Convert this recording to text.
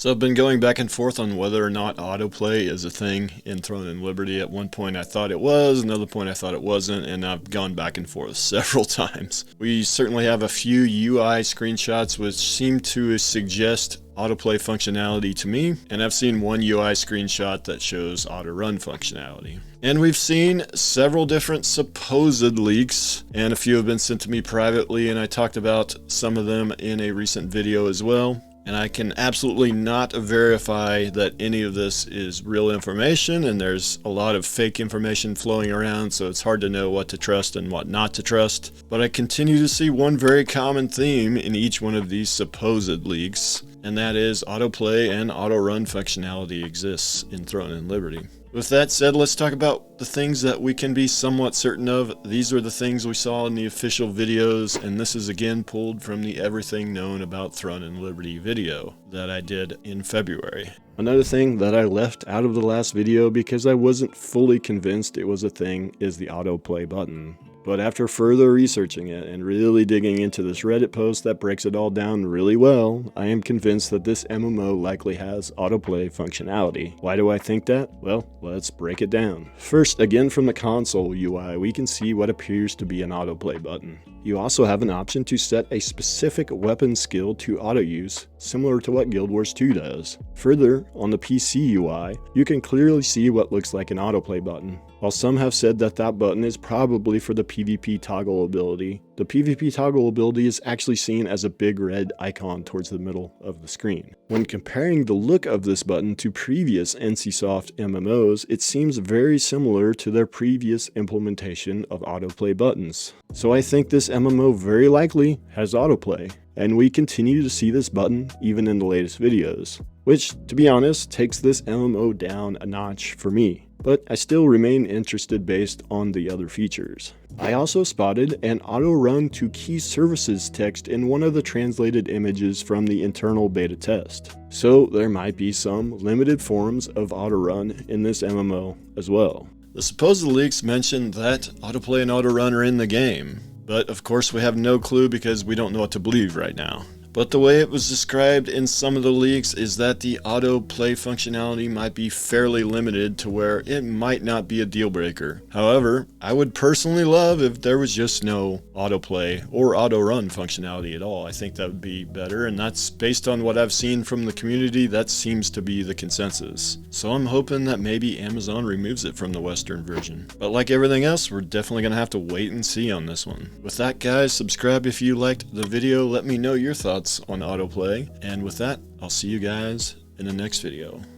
So I've been going back and forth on whether or not autoplay is a thing in Throne and Liberty. At one point I thought it was, another point I thought it wasn't, and I've gone back and forth several times. We certainly have a few UI screenshots which seem to suggest autoplay functionality to me, and I've seen one UI screenshot that shows Autorun functionality. And we've seen several different supposed leaks, and a few have been sent to me privately, and I talked about some of them in a recent video as well. And I can absolutely not verify that any of this is real information, and there's a lot of fake information flowing around, so it's hard to know what to trust and what not to trust. But I continue to see one very common theme in each one of these supposed leaks, and that is autoplay and autorun functionality exists in Throne and Liberty. With that said, let's talk about the things that we can be somewhat certain of. These are the things we saw in the official videos, and this is again pulled from the Everything Known About Throne and Liberty video that I did in February. Another thing that I left out of the last video because I wasn't fully convinced it was a thing is the autoplay button. But after further researching it and really digging into this Reddit post that breaks it all down really well, I am convinced that this MMO likely has autoplay functionality. Why do I think that? Well, let's break it down. First, again from the console UI, we can see what appears to be an autoplay button. You also have an option to set a specific weapon skill to auto use, similar to what Guild Wars 2 does. Further, on the PC UI, you can clearly see what looks like an autoplay button. While some have said that that button is probably for the PvP toggle ability, the PvP toggle ability is actually seen as a big red icon towards the middle of the screen. When comparing the look of this button to previous NCSoft MMOs, it seems very similar to their previous implementation of autoplay buttons. So I think this MMO very likely has autoplay, and we continue to see this button even in the latest videos, which, to be honest, takes this MMO down a notch for me. But I still remain interested based on the other features. I also spotted an Autorun to key services text in one of the translated images from the internal beta test. So there might be some limited forms of Autorun in this MMO as well. The supposed leaks mention that autoplay and Autorun are in the game, but of course we have no clue because we don't know what to believe right now. But the way it was described in some of the leaks is that the autoplay functionality might be fairly limited to where it might not be a deal breaker. However, I would personally love if there was just no autoplay or autorun functionality at all. I think that would be better, and that's based on what I've seen from the community. That seems to be the consensus. So I'm hoping that maybe Amazon removes it from the Western version. But like everything else, we're definitely going to have to wait and see on this one. With that, guys, subscribe if you liked the video. Let me know your thoughts on autoplay, and with that, I'll see you guys in the next video.